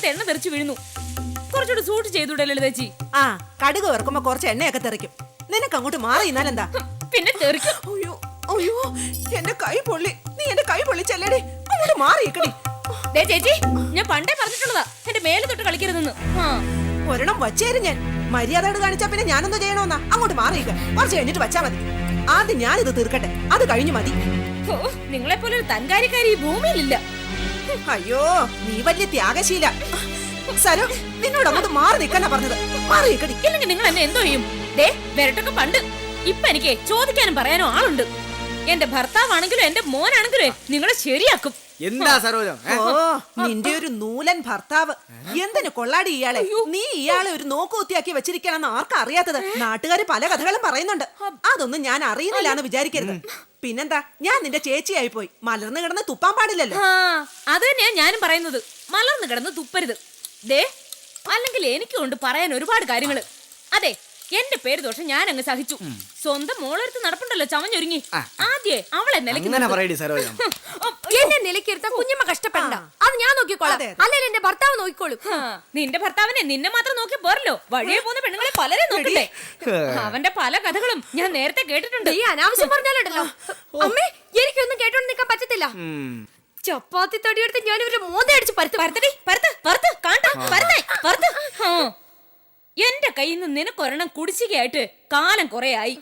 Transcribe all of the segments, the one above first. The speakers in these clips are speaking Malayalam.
മുഖത്ത് എണ്ണ തെറിച്ചു വീഴുന്നു. കുറച്ചുകൂടി സൂട്ട് ചെയ്തൂടെ ലളിതേച്ചി? ആ കടുക് വറുക്കുമ്പോ കുറച്ച് എണ്ണയൊക്കെ തെറിക്കും. നിനക്ക് അങ്ങോട്ട് മാറി ഇന്നാലെന്താ? പിന്നെ തെറിക്കും. അയ്യോ അയ്യോ എന്റെ കൈ പൊള്ളി. നീ എന്റെ കൈ പൊള്ളിച്ചല്ലേടി. അങ്ങോട്ട് മാറിയിക്കടി. ദേ ചേച്ചി, ഞാൻ പണ്ടേ പറഞ്ഞിട്ടുള്ളതാ എന്റെ മേലെ തൊട്ട് കളിക്കരുതെന്ന്. ഒരെണ്ണം വച്ചേരും ഞാൻ. മര്യാദയോട് കാണിച്ചാ പിന്നെ ഞാനെന്തോ ചെയ്യണമെന്നാ? അങ്ങോട്ട് മാറിയിക്ക. കുറച്ച് കഴിഞ്ഞിട്ട് വച്ചാ മതി. ആദ്യം ഞാനിത് തീർക്കട്ടെ, അത് കഴിഞ്ഞു മതി. നിങ്ങളെ പോലെ ഒരു തൻകാരിക്കാരി ഈ ഭൂമിയിലില്ല. അയ്യോ നീ വലിയ ത്യാഗശീല. സരോ നിന്നോട് അങ്ങോട്ട് മാറി നിൽക്കാനാ പറഞ്ഞത്. മാറിയിക്കടി. ഇല്ലെങ്കിൽ നിങ്ങൾ എന്നെ എന്തോ ചെയ്യും? ദേ വരട്ടൊക്കെ പണ്ട്. ഇപ്പൊ എനിക്ക് ചോദിക്കാനും പറയാനോ ആളുണ്ട്. എന്റെ ഭർത്താവാണെങ്കിലും എന്റെ മോനാണെങ്കിലും നിങ്ങളെ ശരിയാക്കും. എന്താ സരോജം? ഓ നിന്റെ ഒരു നൂലൻ ഭർത്താവ്. എന്തിനു കൊള്ളാടി ഇയാളെ? നീ ഇയാളെ ഒരു നോക്കുകുത്തിയാക്കി വെച്ചിരിക്കണമെന്ന് ആർക്കാ അറിയാത്തത്? നാട്ടുകാര് പല കഥകളും പറയുന്നുണ്ട്. അതൊന്നും ഞാൻ അറിയുന്നില്ലാന്ന് വിചാരിക്കരുത്. പിന്നെന്താ, ഞാൻ നിന്റെ ചേച്ചിയായി പോയി. മലർന്നു കിടന്ന് തുപ്പാൻ പാടില്ലല്ലോ. അത് തന്നെയാ ഞാനും പറയുന്നത്. മലർന്നു കിടന്ന് തുപ്പരുത്. ദേ അല്ലെങ്കിൽ എനിക്കുണ്ട് പറയാൻ ഒരുപാട് കാര്യങ്ങള്. അതെ, എന്റെ പേര് ദോഷം ഞാൻ അങ്ങ് സഹിച്ചു. സ്വന്തം മോളെടുത്ത് നടപ്പുണ്ടല്ലോ ചമഞ്ഞൊരുങ്ങി. ആദ്യേ അവളെ എന്നെ നിലക്കിരുത്താൻ കുഞ്ഞമ്മ കഷ്ടപ്പെടണ്ട. അത് ഞാൻ നോക്കിക്കോളാം. അല്ലെങ്കിൽ എന്റെ ഭർത്താവ് നോക്കിക്കോളും. നിന്റെ ഭർത്താവിനെ നിന്നെ മാത്രം നോക്കി പോരല്ലോ, വഴിയെ പോകുന്ന പെണ്ണുങ്ങളെ പലരെ നോക്കണ്ടേ? അവന്റെ പല കഥകളും ഞാൻ നേരത്തെ കേട്ടിട്ടുണ്ട്. ഈ അനാവശ്യം പറഞ്ഞാലുണ്ടല്ലോ അമ്മേ, എനിക്കൊന്നും കേട്ടോണ്ട് നിൽക്കാൻ പറ്റത്തില്ല. ചപ്പാത്തി തടിയെടുത്ത് ഞാൻ ഇവര് മോന്തയടിച്ച് എന്റെ കയ്യിൽ നിന്ന് നിനക്കൊരെണ്ണം കുടിശ്ശികയായിട്ട് കാലം കൊറേ ആയി.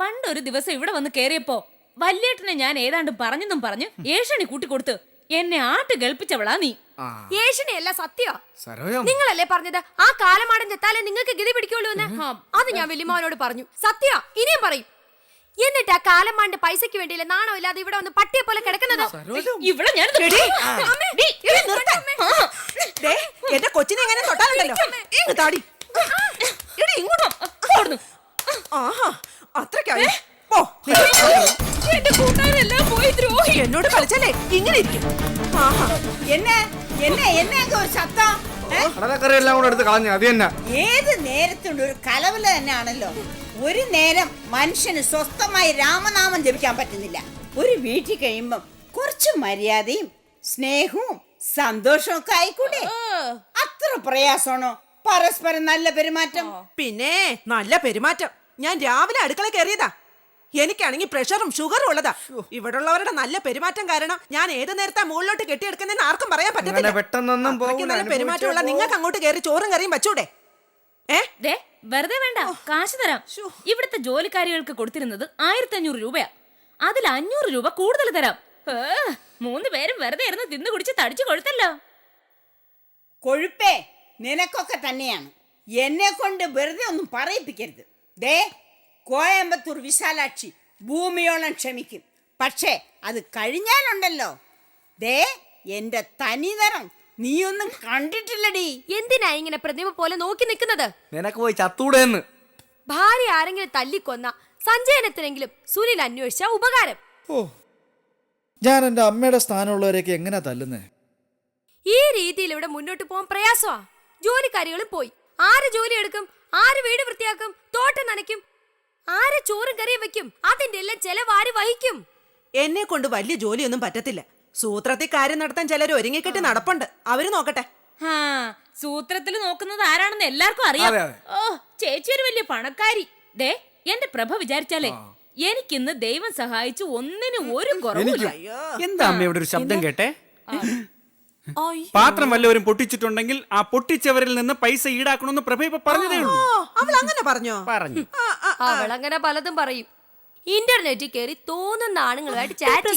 പണ്ടൊരു ദിവസം ഇവിടെ വന്ന് കേറിയപ്പോ വല്യേട്ടനെ ഞാൻ ഏതാണ്ട് പറഞ്ഞെന്നും പറഞ്ഞ് ഏഷണി കൂട്ടിക്കൊടുത്ത് എന്നെ ആട്ട് ഗൾപ്പിച്ചവളാ നീ. ഏഷണിയല്ല, സത്യ. നിങ്ങളല്ലേ പറഞ്ഞത് ആ കാലമാടൻ ചെത്താലേ നിങ്ങൾക്ക് ഗതി പിടിക്കുള്ളൂ എന്ന്? അത് ഞാൻ വലിയമാവനോട് പറഞ്ഞു. സത്യ, ഇനിയും പറയും. എന്നിട്ട് ആ കാലമാന്റെ പൈസക്ക് വേണ്ടിയില്ല നാണോ ഇല്ലാതെ ഇവിടെ വന്ന് പട്ടിയെ പോലെ കിടക്കുന്നത്. ഇവിടെ ഞാൻ എന്റെ കൊച്ചിനെ എങ്ങനെ തൊട്ടാലുണ്ടല്ലോ. അത്രക്കായി എന്റെ കൂട്ടുകാരെല്ലാം പോയി ദ്രോഹി. എന്നോട് കളിച്ചല്ലേ ഇങ്ങനെ ഇരിക്കും. ഏത് നേരത്തുണ്ട് ഒരു കലവല തന്നെയാണല്ലോ. ഒരു നേരം മനുഷ്യന് സ്വസ്ഥമായി രാമനാമം ജപിക്കാൻ പറ്റുന്നില്ല. ഒരു വീട്ടിൽ കഴിയുമ്പം കുറച്ച് മര്യാദയും സ്നേഹവും സന്തോഷവും ഒക്കെ ആയിക്കൂടെ? അത്ര പ്രയാസമാണോ പരസ്പരം നല്ല പെരുമാറ്റം? പിന്നെ നല്ല പെരുമാറ്റം. ഞാൻ രാവിലെ അടുക്കള കയറിയതാ. എനിക്കാണെങ്കിൽ പ്രഷറും ഷുഗറും ഉള്ളതാ. ഇവിടെ ഉള്ളവരുടെ നല്ല പെരുമാറ്റം കാരണം ഞാൻ ഏത് നേരത്തെ മുകളിലോട്ട് കെട്ടിയെടുക്കുന്നതെന്ന് ആർക്കും പറയാൻ പറ്റത്തില്ല. നല്ല പെരുമാറ്റമുള്ള നിങ്ങൾക്ക് അങ്ങോട്ട് കയറി ചോറും കറിയും വെച്ചൂടെ? വെറുതെ വേണ്ട, കാശ് തരാം. ഇവിടുത്തെ ജോലിക്കാരികൾക്ക് കൊടുത്തിരുന്നത് 1500 രൂപയാ. അതിൽ 500 രൂപ കൂടുതൽ തരാം. 3 പേരും വെറുതെ ഇരുന്ന് തിന്നു കുടിച്ച് തടിച്ചു കൊഴുത്തല്ലോ. കൊഴുപ്പേ നിനക്കൊക്കെ തന്നെയാണ്. എന്നെ കൊണ്ട് വെറുതെ ഒന്നും പറയിപ്പിക്കരുത്. ദേ കോയമ്പത്തൂർ വിശാലാക്ഷി ഭൂമിയോളം ക്ഷമിക്കും. പക്ഷേ അത് കഴിഞ്ഞാലുണ്ടല്ലോ, ദേ എന്റെ തനിതരം നീയൊന്നും കണ്ടിട്ടില്ലടി. എന്തിനാ ഇങ്ങനെ പ്രതിമ പോലെ നോക്കി നിൽക്കുന്നത്? നിനക്ക് പോയി ചത്തൂടെന്ന്. ഭാര്യ ആരെങ്കിലും തല്ലിക്കൊന്ന സഞ്ചയനത്തിനെങ്കിലും സുനിൽ അന്വേഷിച്ച ഉപകാരം. ഓ, ഞാൻ എന്റെ അമ്മയുടെ സ്ഥാനമുള്ളവരെയൊക്കെ എങ്ങനെയാ തല്ലുന്നേ? ഈ രീതിയിൽ ഇവിടെ മുന്നോട്ട് പോകാൻ പ്രയാസമാ. ജോലിക്കാരികളും പോയി. ആര് ജോലി എടുക്കും? ആര് വീട് വൃത്തിയാക്കും? തോട്ടം നനയ്ക്കും? ആര് ചോറും കറിയും വെക്കും? അതിന്റെ എല്ലാം ചെലവാര് വഹിക്കും? എന്നെ കൊണ്ട് വലിയ ജോലിയൊന്നും പറ്റത്തില്ല. സൂത്രത്തിൽ കാര്യം നടത്താൻ ചിലർ ഒരുങ്ങിക്കെട്ടി നടപ്പുണ്ട്. അവര് നോക്കട്ടെ. സൂത്രത്തിൽ നോക്കുന്നത് ആരാണെന്ന് എല്ലാവർക്കും അറിയാം. ഓ, ചേച്ചി ഒരു വലിയ പണക്കാരി. ദേ എന്റെ പ്രഭ വിചാരിച്ചാലേ എനിക്കിന്ന് ദൈവം സഹായിച്ചു ഒന്നിനും ഒരു കുറവില്ല. എന്താ അമ്മ ഇവിടെ ഒരു ശബ്ദം കേട്ടെ? പാത്രം വല്ലവരും പൊട്ടിച്ചിട്ടുണ്ടെങ്കിൽ ആ പൊട്ടിച്ചവരിൽ നിന്ന് പൈസ ഈടാക്കണമെന്ന് പ്രഭ ഇപ്പൊ പറഞ്ഞതേ ഉള്ളൂ. അവൾ അങ്ങനെ പറഞ്ഞോ? പറഞ്ഞു. അവൾ അങ്ങനെ പലതും പറയും. ഇന്റർനെറ്റിൽ കയറി തോന്നുന്ന ആണുങ്ങളുമായിട്ട് ചാറ്റ്.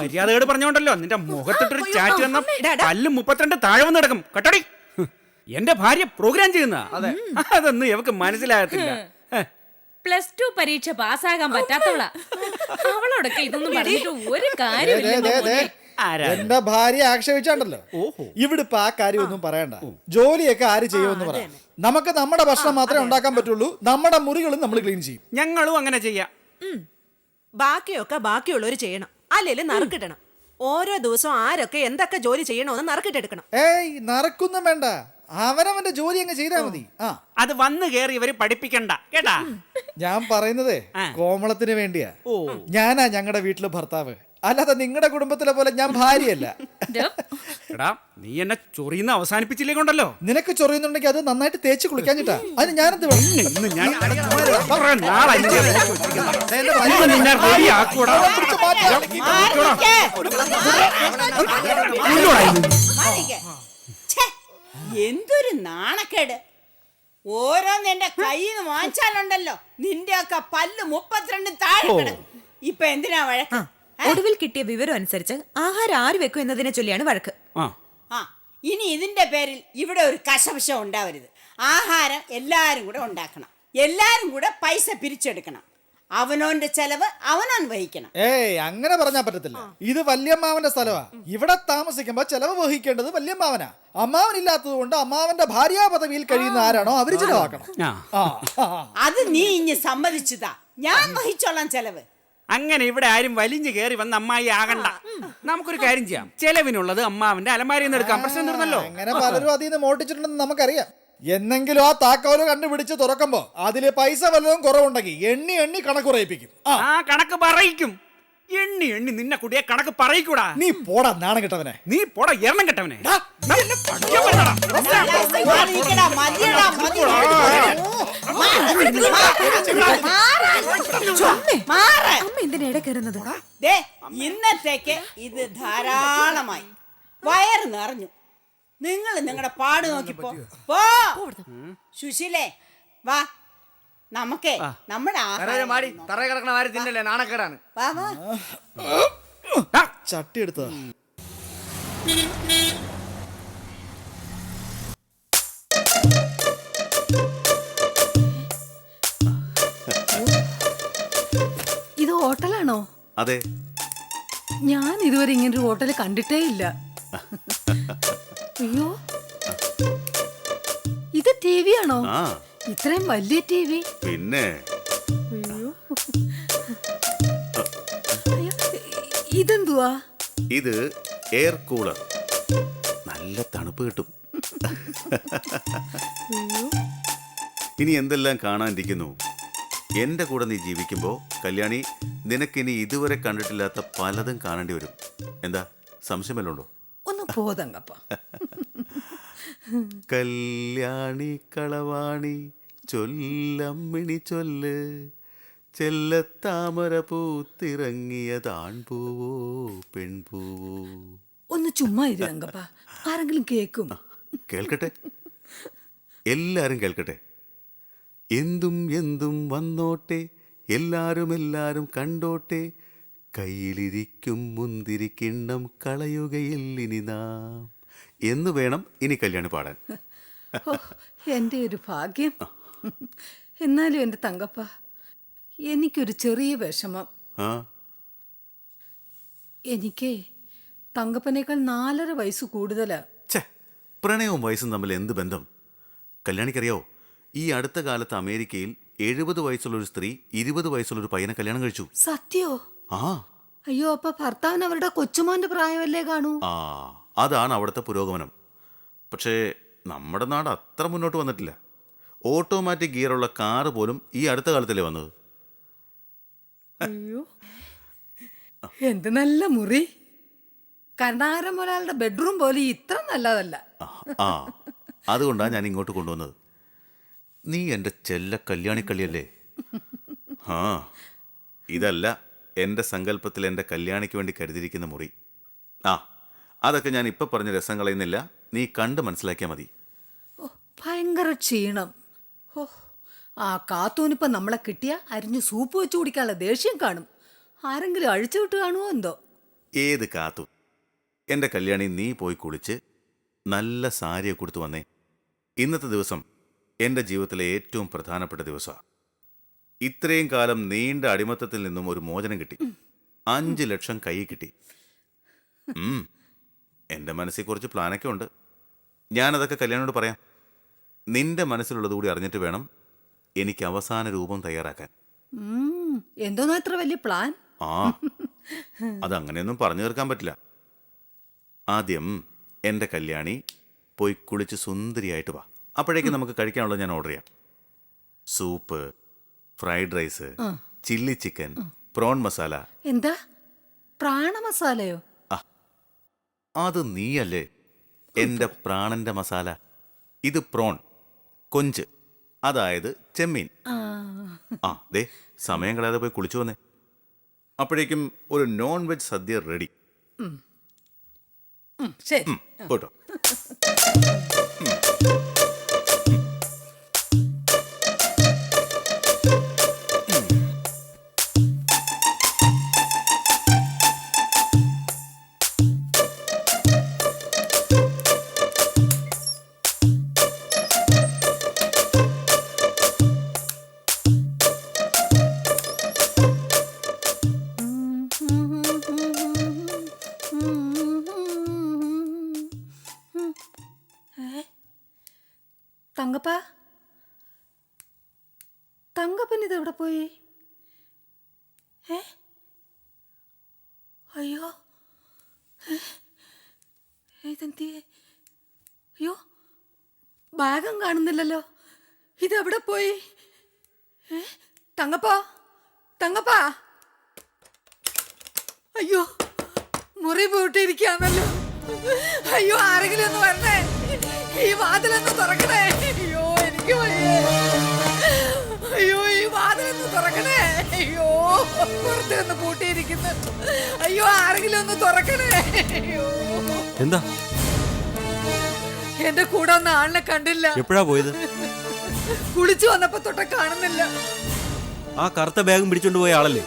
മര്യാദയോട് പറഞ്ഞോണ്ടല്ലോ നിന്റെ മുഖത്തിട്ടൊരു ചാറ്റ് വന്ന പല്ലും 32 താഴെ വന്ന് കിടക്കും. കട്ടടി, എന്റെ ഭാര്യ പ്രോഗ്രാം ചെയ്യുന്ന അതൊന്നും ഇവക്ക് മനസ്സിലാകത്തില്ല. +2 പരീക്ഷ പാസ്സാകാൻ പറ്റാത്തവളാ. അവളോടൊക്കെ ഇതൊന്നും പറഞ്ഞിട്ട് ഒരു കാര്യമില്ല. എന്റെ ഭാര്യ ആക്ഷേപിച്ചാണ്ടല്ലോ. ഇവിടെ ഇപ്പൊ ആ കാര്യം ഒന്നും പറയണ്ട. ജോലിയൊക്കെ ആര് ചെയ്യുമെന്ന് പറയാം. നമുക്ക് നമ്മുടെ ഭക്ഷണം മാത്രമേ ഉണ്ടാക്കാൻ പറ്റുള്ളൂ. നമ്മുടെ മുറികളും നമ്മൾ ക്ലീൻ ചെയ്യും. ഞങ്ങളും അങ്ങനെ ചെയ്യാം. ബാക്കിയൊക്കെ ബാക്കിയുള്ളവര് ചെയ്യണം. അല്ലെങ്കിൽ നറുക്കിടണം. ഓരോ ദിവസവും ആരൊക്കെ എന്തൊക്കെ ജോലി ചെയ്യണമെന്ന് നറുക്കിട്ടെടുക്കണം. ഏയ് നറുക്കൊന്നും വേണ്ട, അവനവന്റെ ജോലി അങ്ങ് ചെയ്താൽ മതി. അത് വന്ന് കേറി ഇവര് പഠിപ്പിക്കണ്ട കേട്ടാ. ഞാൻ പറയുന്നതേ കോമളത്തിന് വേണ്ടിയാ. ഞാനാ ഞങ്ങളുടെ വീട്ടിലെ ഭർത്താവ്. അല്ലാതെ നിങ്ങളുടെ കുടുംബത്തിലെ പോലെ ഞാൻ ഭാര്യയല്ല. എടാ നീ എന്നെ ചൊറിയുന്ന അവസാനിപ്പിച്ചില്ലേ കൊണ്ടല്ലോ. നിനക്ക് ചൊറിയുന്നുണ്ടെങ്കിൽ അത് നന്നായിട്ട് തേച്ച് കുളിക്കാഞ്ഞിട്ടാ. അതിന് ഞാനെന്ത് വേണം? ഇന്ന് ഞാൻ കുറെ നാളായി നിന്നെ വെച്ചിരിക്കുന്നത്. ഇന്ന് നിന്നെ റെഡിയാക്കൂടാ. പിടിച്ച് മാറ്റാ. മാറിക്ക്. ഛെ, എന്തൊരു നാണക്കേട്. ഓരോന്ന് എന്റെ കയ്യിൽ നിന്ന് വാങ്ങിച്ചാലുണ്ടല്ലോ നിന്റെ ഒക്കെ പല്ല് 32 താഴെ കിടക്കും. ഇപ്പൊ എന്തിനാ വഴക്ക്? ഒടുവിൽ കിട്ടിയ വിവരം അനുസരിച്ച് ആഹാരം ആര് വെക്കും എന്നതിനെ ചൊല്ലിയാണ് വഴക്ക്. ആ ഇനി ഇതിന്റെ പേരിൽ ഇവിടെ ഒരു കശപശം ഉണ്ടാവരുത്. ആഹാരം എല്ലാരും കൂടെ ഉണ്ടാക്കണം, എല്ലാരും കൂടെ പൈസ പിരിച്ചെടുക്കണം. അവനോന്റെ ചെലവ് അവനോൻ വഹിക്കണം. ഏയ് അങ്ങനെ പറഞ്ഞാ പറ്റത്തില്ല. ഇത് വല്യമ്മാവന്റെ സ്ഥലമാ. ഇവിടെ താമസിക്കുമ്പോ ചെലവ് വഹിക്കേണ്ടത് വല്യമ്മാവനാ. അമ്മാവനില്ലാത്തത് കൊണ്ട് അമ്മാവന്റെ ഭാര്യാ പദവിയിൽ കഴിയുന്ന ആരാണോ അവര് ചെലവാക്കണം. അത് നീ ഇനി സമ്മതിച്ചതാ. ഞാൻ വഹിച്ചോളാം ചെലവ്. അങ്ങനെ ഇവിടെ ആരും വലിഞ്ഞു കയറി വന്ന് അമ്മായി ആകണ്ട. നമുക്കൊരു കാര്യം ചെയ്യാം, ചെലവിനുള്ളത് അമ്മാവിന്റെ അലമാരിയിൽ നിന്ന് എടുക്കാം. പ്രശ്നം തീർന്നല്ലോ. അങ്ങനെ പലരും അതിൽ നിന്ന് മോട്ടിച്ചിട്ടുണ്ടെന്ന് നമുക്കറിയാം. എന്നെങ്കിലും ആ താക്കോല് കണ്ടുപിടിച്ച് തുറക്കുമ്പോ അതില് പൈസ വല്ലതും കുറവുണ്ടെങ്കിൽ എണ്ണി എണ്ണി കണക്ക് കുറയിപ്പിക്കും. ആ കണക്ക് പറയിക്കും. എണ്ണി എണ്ണി നിന്നെ കുട്ടിയെ കണക്ക് പറയിക്കൂടാ. നീ പോടാ നാണം കെട്ടവനെ. നീ പോടാ എണ്ണം കെട്ടവനെ. മാറിക്കടാ, മതിയെടാ, മതിയെടാ. അമ്മ എന്തിനാ ഇട കയറുന്നത്? ദേ, ഇന്നത്തേക്ക് ഇത് ധാരാളമായി. വയറ് നിറഞ്ഞു. നിങ്ങൾ നിങ്ങളുടെ പാട് നോക്കിപ്പോ പോ. സുശീലേ വാ, നമുക്കേ നമ്മുടെ തറ കിടക്കണ വാരി തിന്നല്ലേ, നാണക്കേടാണ്. വാ വാ. ചട്ടി എടുത്തതാ. ഇത് ഹോട്ടലാണോ? അതെ. ഞാൻ ഇതുവരെ ഇങ്ങനൊരു ഹോട്ടൽ കണ്ടിട്ടേ ഇല്ല. അയ്യോ, ഇത് ടി വി ആണോ? ഇത്രയും വലിയ ടി വി? പിന്നെ അയ്യോ, ഇതെന്തുവാ? ഇത് എയർ കൂളർ. നല്ല തണുപ്പ് കിട്ടും. ഇനി എന്തെല്ലാം കാണാനിരിക്കുന്നു. എന്റെ കൂടെ നീ ജീവിക്കുമ്പോ കല്യാണി, നിനക്കിനി ഇതുവരെ കണ്ടിട്ടില്ലാത്ത പലതും കാണേണ്ടി വരും. എന്താ സംശയമല്ലോ ഉണ്ടോ? ഒന്ന് പോതങ്കപ്പ. കല്യാണി കളവാണി ചൊല്ലമ്മിണി ചൊല്ല്, ചെല്ലത്താമര പൂത്തിറങ്ങിയതാൺപൂവോ പെൺപൂവോ. ഒന്ന് ചുമ്മാ ഇരുതങ്കപ്പ, ആരെങ്കിലും കേക്കും. കേൾക്കട്ടെ, എല്ലാരും കേൾക്കട്ടെ. എന്തും എന്തും വന്നോട്ടെ, എല്ലാരും എല്ലാരും കണ്ടോട്ടെ, കയ്യിലിരിക്കും മുന്തിരിക്കിണ്ണം കളയുകയില്ലിനി നാം എന്ന് വേണം ഇനി കല്യാണി പാടാൻ. എൻ്റെ ഒരു ഭാഗ്യം. എന്നാലും എൻ്റെ തങ്കപ്പ, എനിക്കൊരു ചെറിയ വിഷമം. എനിക്ക് തങ്കപ്പനേക്കാൾ 4.5 വയസ്സ് കൂടുതലാ. പ്രണയവും വയസ്സും തമ്മിൽ എന്ത് ബന്ധം? കല്യാണിക്കറിയോ, ഈ അടുത്ത കാലത്ത് അമേരിക്കയിൽ 70 വയസ്സുള്ളൊരു സ്ത്രീ 20 വയസ്സുള്ളൊരു പയ്യനെ കല്യാണം കഴിച്ചു. സത്യോ? അയ്യോ, അപ്പൊ ഭർത്താവിന് അവരുടെ കൊച്ചുമോന്റെ പ്രായമല്ലേ കാണൂ? അതാണ് അവിടുത്തെ പുരോഗമനം. പക്ഷേ നമ്മുടെ നാട് അത്ര മുന്നോട്ട് വന്നിട്ടില്ല. ഓട്ടോമാറ്റിക് ഗിയറുള്ള കാറ് പോലും ഈ അടുത്ത കാലത്തല്ലേ വന്നത്. അയ്യോ, എന്ത് നല്ല മുറി! കരുണാകരൻ മുതലാളുടെ ബെഡ്റൂം പോലെ ഇത്ര നല്ലതല്ല. അതുകൊണ്ടാണ് ഞാൻ ഇങ്ങോട്ട് കൊണ്ടുവന്നത്. നീ എൻ്റെ ചെല്ല കല്യാണിക്കള്ളിയല്ലേ? ഇതല്ല എൻ്റെ സങ്കല്പത്തിൽ എൻ്റെ കല്യാണിക്ക് വേണ്ടി കരുതിയിരിക്കുന്ന മുറി. അതൊക്കെ ഞാൻ ഇപ്പം പറഞ്ഞ രസം കളയുന്നില്ല, നീ കണ്ട് മനസ്സിലാക്കിയാൽ മതി. ഭയങ്കര ക്ഷീണം. ആ കാത്തൂനിപ്പം നമ്മളെ കിട്ടിയ അരിഞ്ഞ് സൂപ്പ് വെച്ച് കുടിക്കാനുള്ള ദേഷ്യം കാണും. ആരെങ്കിലും അഴിച്ചു വിട്ട് കാണുമോ എന്തോ. ഏത് കാത്തു? എൻ്റെ കല്യാണി, നീ പോയി കുളിച്ച് നല്ല സാരിയൊക്കെ കൊടുത്തു വന്നേ. ഇന്നത്തെ ദിവസം എൻ്റെ ജീവിതത്തിലെ ഏറ്റവും പ്രധാനപ്പെട്ട ദിവസമാണ്. ഇത്രയും കാലം നീണ്ട അടിമത്തത്തിൽ നിന്നും ഒരു മോചനം കിട്ടി. 5 ലക്ഷം കൈ കിട്ടി. എൻ്റെ മനസ്സിൽ കുറച്ച് പ്ലാനൊക്കെ ഉണ്ട്. ഞാനതൊക്കെ കല്യാണോട് പറയാം. നിന്റെ മനസ്സിലുള്ളത് കൂടി അറിഞ്ഞിട്ട് വേണം എനിക്ക് അവസാന രൂപം തയ്യാറാക്കാൻ. എന്തോന്നോ ഇത്ര വലിയ പ്ലാൻ? അതങ്ങനെയൊന്നും പറഞ്ഞു തീർക്കാൻ പറ്റില്ല. ആദ്യം എൻ്റെ കല്യാണി പോയി കുളിച്ച് സുന്ദരിയായിട്ട് വാ. അപ്പോഴേക്കും നമുക്ക് കഴിക്കാനുള്ളത് ഞാൻ ഓർഡർ ചെയ്യാം. Soup, fried rice, chilli chicken, prawn masala. എന്താ പ്രാണമസാലയോ? അത് നീയല്ലേ എന്റെ പ്രാണന്റെ മസാല. ഇത് പ്രോൺ, കൊഞ്ച്, അതായത് ചെമ്മീൻ. ആ ദേ, സമയം കളയാതെ പോയി കുളിച്ചു വന്നേ. അപ്പോഴേക്കും ഒരു നോൺ വെജ് സദ്യ റെഡി. ശരി. പോട്ടോ. തങ്കപ്പ, തങ്കപ്പൻ ഇതെവിടെ പോയി? അയ്യോ, ഇതെന്തി? അയ്യോ, ബാഗും കാണുന്നില്ലല്ലോ. ഇതെവിടെ പോയി? തങ്കപ്പ, തങ്കപ്പ, അയ്യോ, മുറി പൂട്ടിയിരിക്കുകയാണല്ലോ. അയ്യോ, ആരെങ്കിലും ഒന്ന് വരണേ, ഈ വാതിലൊന്ന് തുറക്കണേ. അയ്യോ, എനിക്ക് വയ്യ. അയ്യോ, ഈ വാതിലൊന്ന് തുറക്കണേ. അയ്യോ, പുറത്ത് ഒന്ന് പൂട്ടിയിരിക്കുന്നു. അയ്യോ, ആരെങ്കിലും ഒന്ന് തുറക്കണേ. അയ്യോ, എന്താ? എന്റെ കൂടെ ഒന്നും ആളിനെ കണ്ടില്ല. എപ്പോഴാ പോയത്? കുളിച്ചു വന്നപ്പോ തൊട്ട കാണുന്നില്ല. ആ കറുത്ത ബാഗും പിടിച്ചോണ്ട് പോയ ആളല്ലേ?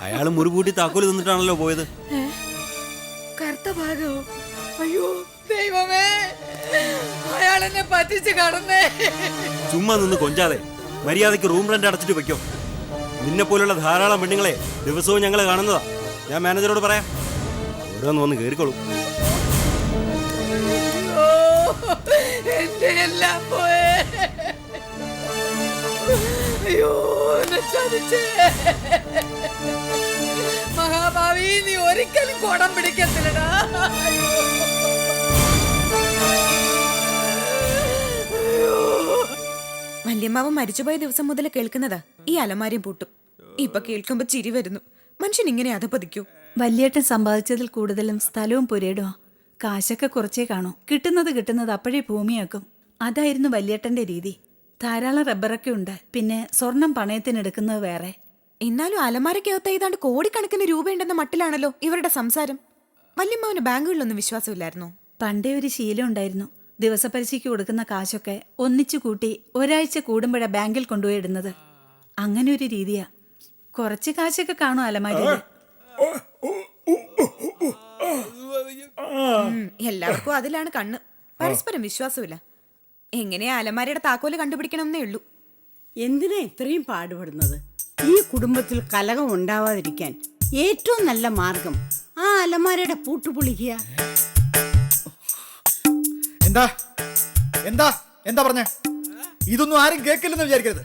അയാള് മുറിപൂട്ടി താക്കോല് തന്നിട്ടാണല്ലോ പോയത്. കറുത്ത ബാഗോ? അയ്യോ ദൈവമേ, അയാൾ എന്നെ പറ്റിച്ച് കടന്നേ. ചുമ്മാ നിന്ന് കൊഞ്ചാതെ മര്യാദയ്ക്ക് റൂം റെന്റ് അടച്ചിട്ട് വെക്കോ. നിന്നെ പോലുള്ള ധാരാളം പെണ്ണുങ്ങളെ ദിവസവും ഞങ്ങൾ കാണുന്നതാ. ഞാൻ മാനേജറോട് പറയാം, ഓരോന്ന് വന്ന് കേറിക്കോളൂ. എന്റെ എല്ലാം പോയേ. അയ്യോ, ചതിച്ചേ. മഹാഭാവി, നീ ഒരിക്കലും കോടം പിടിക്കത്തില്ലടാ. വല്യമ്മാവ് മരിച്ചുപോയ ദിവസം മുതൽ കേൾക്കുന്നതാ ഈ അലമാരിയും പൂട്ടും. ഇപ്പൊ കേൾക്കുമ്പോ ചിരി വരുന്നു. മനുഷ്യൻ ഇങ്ങനെ അധപതിക്കൂ. വല്യേട്ടൻ സമ്പാദിച്ചതിൽ കൂടുതലും സ്ഥലവും പുരയിടുവാ. കാശൊക്കെ കുറച്ചേ കാണൂ. കിട്ടുന്നത് അപ്പോഴേ ഭൂമിയാക്കും. അതായിരുന്നു വല്യേട്ടന്റെ രീതി. ധാരാളം റബ്ബറൊക്കെ ഉണ്ട്. പിന്നെ സ്വർണം പണയത്തിനെടുക്കുന്നത് വേറെ. എന്നാലും അലമാരക്കകത്ത് ഏതാണ്ട് കോടിക്കണക്കിന് രൂപയുണ്ടെന്ന മട്ടിലാണല്ലോ ഇവരുടെ സംസാരം. വല്യമ്മാവിന് ബാങ്കുകളിലൊന്നും വിശ്വാസമില്ലായിരുന്നോ? പണ്ടേ ഒരു ശീലം ഉണ്ടായിരുന്നു. ദിവസപരിശയ്ക്ക് കൊടുക്കുന്ന കാശൊക്കെ ഒന്നിച്ചു കൂട്ടി ഒരാഴ്ച കൂടുമ്പോഴാ ബാങ്കിൽ കൊണ്ടുപോയി ഇടുന്നത്. അങ്ങനെ ഒരു രീതിയാ. കുറച്ച് കാശൊക്കെ കാണും അലമാരിയിൽ. എല്ലാവർക്കും അതിലാണ് കണ്ണ്. പരസ്പരം വിശ്വാസമില്ല. എങ്ങനെയാ അലമാരയുടെ താക്കോല് കണ്ടുപിടിക്കണമെന്നേ ഉള്ളൂ. എന്തിനാ ഇത്രയും പാടുപെടുന്നത്? ഈ കുടുംബത്തിൽ കലഹം ഉണ്ടാവാതിരിക്കാൻ ഏറ്റവും നല്ല മാർഗം ആ അലമാരയുടെ പൂട്ട് പൊളിക്കുക. എന്താ എന്താ എന്താ പറഞ്ഞേ? ഇതൊന്നും ആരും കേൾക്കില്ലെന്ന് വിചാരിക്കരുത്.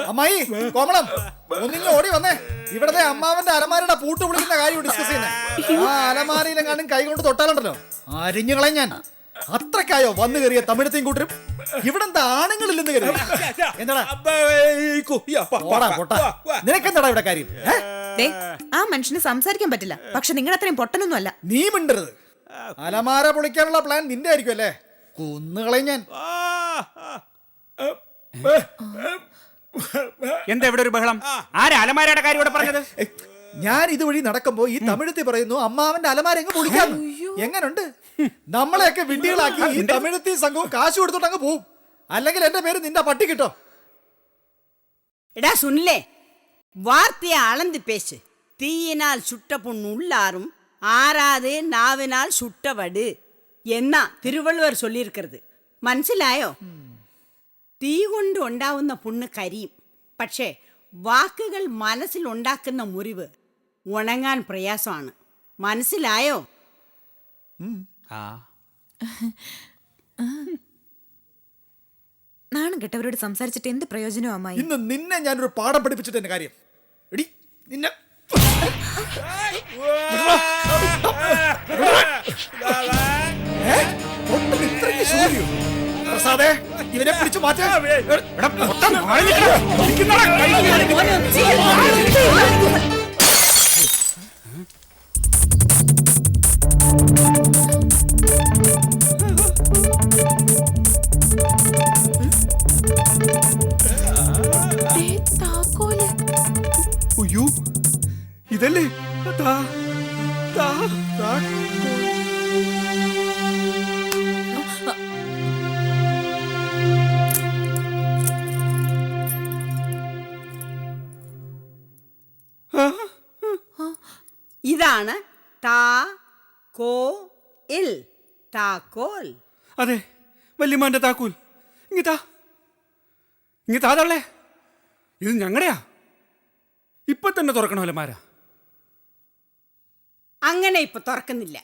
അമ്മായി, കോമളം, ഒന്നിങ്ങ് ഓടി വന്നേ. ഇവിടത്തെ അമ്മാവന്റെ അലമാരയുടെ പൂട്ട് പൊളിക്കുന്ന കാര്യം ഡിസ്കസ് ചെയ്യുന്നേ. ആ അലമാരയിലെങ്ങാനും കൈ കൊണ്ട് തൊട്ടാലുണ്ടല്ലോ അരിഞ്ഞു കളയും ഞാൻ. അത്രക്കായോ വന്നു കയറിയ തമിഴത്തെയും കൂട്ടരും? ഇവിടെന്താ ആണുങ്ങളില്ലെന്ന് കരുതി? എന്താടാ നിനക്കെന്താടാ ഇവിടെ കാര്യം? ആ മനുഷ്യന് സംസാരിക്കാൻ പറ്റില്ല. പക്ഷെ നിങ്ങളുടെ അത്രയും പൊട്ടനൊന്നും അല്ല. നീ മിണ്ടരുത്. അലമാര പൊളിക്കാനുള്ള പ്ലാൻ നിന്റെ ആയിരിക്കും അല്ലേ? കൊന്നുകളയും ഞാൻ. എന്താ ഇവിടെ ഒരു ബഹളം? ആരാ അലമാരയുടെ കാര്യം ഇവിടെ പറഞ്ഞത്? ഞാൻ ഇതുവഴി നടക്കുമ്പോ ഈ തമിഴത്തി പറയുന്നു അമ്മാവന്റെ അലമാര എങ്ങ് പൊളിക്കാന്ന്. എങ്ങനുണ്ട്? നമ്മളെയൊക്കെ വിഡ്ഢികളാക്കി ഈ തമിഴത്തി സംഘവും കാശ് കൊടുത്തോട്ട് അങ്ങ് പോവും. അല്ലെങ്കിൽ എന്റെ പേര് നിന്റെ പട്ടി കിട്ടോ. എടാ സുനിലേ, வார்த்தையை அளந்து பேசு. தீயினால் சுட்ட புண் உள்ளாரும் ஆறாது நாவினால் சுட்டவடு എന്നാ തിരുവള്ളുവർ ചൊല്ലിയിരിക്കുന്നത്. മനസ്സിലായോ? തീ കൊണ്ട് ഉണ്ടാവുന്ന പുണ്ണ് കരിയും. പക്ഷേ വാക്കുകൾ മനസ്സിൽ ഉണ്ടാക്കുന്ന മുറിവ് ഉണങ്ങാൻ പ്രയാസമാണ്. മനസ്സിലായോ? നാണം കെട്ടവരോട് സംസാരിച്ചിട്ട് എന്ത് പ്രയോജനം അമ്മായി? ഇന്ന് നിന്നെ ഞാനൊരു പാഠം പഠിപ്പിച്ചിട്ട് എന്റെ കാര്യം. എടി നിന്നെ പ്രസാദേ, ഇവനെ പിടിച്ചു മാറ്റാ. ഇതല്ലേ ഇതാണ് താക്കോൽ. താക്കോൽ. അതെ, വല്യമാന്റെ താക്കൂൽ. ഇങ്ങ താതള്ളേ, ഇത് ഞങ്ങളുടെയാ. ഇപ്പൊ തന്നെ തുറക്കണോ അലമാര? അങ്ങനെ ഇപ്പൊ തുറക്കുന്നില്ല.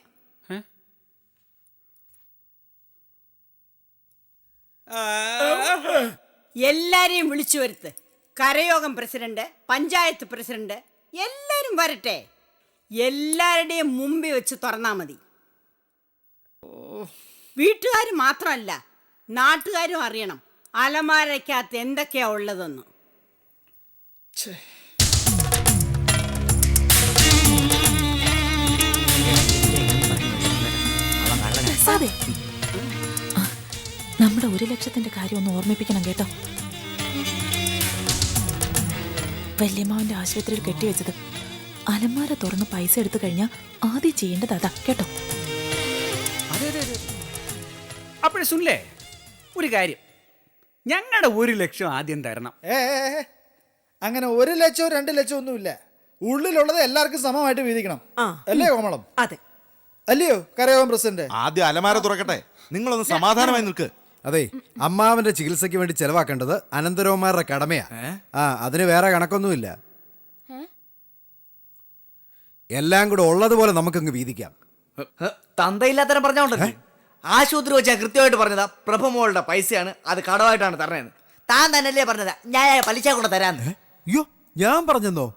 എല്ലാരെയും വിളിച്ചു വരുത്ത്. കരയോഗം പ്രസിഡന്റ്, പഞ്ചായത്ത് പ്രസിഡന്റ് എല്ലാരും വരട്ടെ. എല്ലാവരുടെയും മുമ്പിൽ വെച്ച് തുറന്നാ മതി. വീട്ടുകാർ മാത്രമല്ല, നാട്ടുകാരും അറിയണം അലമാരയ്ക്കകത്ത് എന്തൊക്കെയാ ഉള്ളതെന്ന്. നമ്മുടെ 1 ലക്ഷത്തിന്റെ കാര്യം ഒന്ന് ഓർമ്മിപ്പിക്കണം കേട്ടോ. വല്യമ്മാവന്റെ ആശുപത്രിയിൽ കെട്ടിവെച്ചത് അലമാര തുറന്ന് പൈസ എടുത്തു കഴിഞ്ഞാൽ ആദ്യം ചെയ്യേണ്ടത് അതാ കേട്ടോ. അപ്പോഴേ സുനിലേ, ഒരു കാര്യം, ഞങ്ങളുടെ 1 ലക്ഷം ആദ്യം തരണം. അങ്ങനെ 1 ലക്ഷവും 2 ലക്ഷവും ഒന്നുമില്ല. ഉള്ളിലുള്ളത് എല്ലാവർക്കും സമമായിട്ട് വീതിക്കണം. അല്ലേ കോമളം? അതെ. അല്ലയോ കരയോഗം പ്രസിഡന്റ്? ആദ്യം അലമാര തുറക്കട്ടെ. നിങ്ങളൊന്ന് സമാധാനമായി നിൽക്ക്. അതെ, അമ്മാവന്റെ ചികിത്സയ്ക്ക് വേണ്ടി ചെലവാക്കേണ്ടത് അനന്തരവന്മാരുടെ കടമയാ. അതിന് വേറെ കണക്കൊന്നുമില്ല. എല്ലാം കൂടെ ഉള്ളതുപോലെ നമുക്കങ്ങ് വീതിക്കാം. തന്തയില്ലാത്തരം പറഞ്ഞോണ്ടല്ലേ? ആശുപത്രി വെച്ചാൽ കൃത്യമായിട്ട് പറഞ്ഞതാ പ്രഭമോളുടെ പൈസയാണ്, അത് കടമായിട്ടാണ് തരണേന്ന്. താൻ തന്നെയല്ലേ പറഞ്ഞതാ ഞാൻ പലിശ കൊണ്ട് തരാന്ന്. അയ്യോ, ഞാൻ പറഞ്ഞെന്നോ?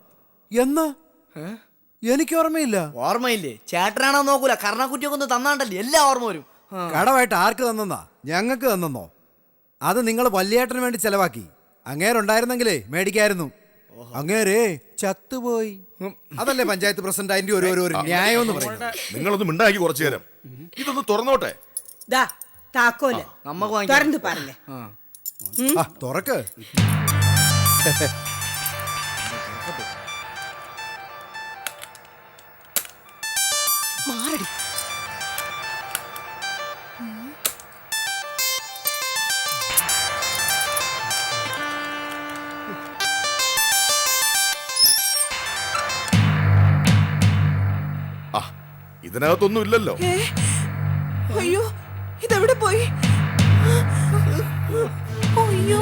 എന്ന് എനിക്ക് ഓർമ്മയില്ല. ഓർമ്മയില്ലേ? ചേട്ടനാണോ നോക്കൂല, കർണക്കുറ്റിയൊക്കെ ഒന്ന് തന്നാണ്ടല്ലേ എല്ലാ ഓർമ്മ വരും. കടമായിട്ട് ആർക്ക് തന്നെന്നാ? ഞങ്ങൾക്ക് തന്നെന്നോ? അത് നിങ്ങൾ വല്യേട്ടന് വേണ്ടി ചെലവാക്കി. അങ്ങേരുണ്ടായിരുന്നെങ്കിലേ മേടിക്കായിരുന്നു. അങ്ങേരേ ചത്തുപോയി. അതല്ലേ പഞ്ചായത്ത് പ്രസിഡന്റ് അതിന്റെ ഒരു ന്യായം എന്ന് പറയുന്നത്. നിങ്ങളൊന്ന് മിണ്ടാക്കി കുറച്ചു നേരം. ഇതൊന്ന് തുറന്നോട്ടെ. താക്കോല് തുറന്നു പറഞ്ഞേ. തുറക്ക്. മാറടി. ഇതിനകത്തൊന്നും ഇല്ലല്ലോ. അയ്യോ, ഇതെവിടെ പോയി? അയ്യോ.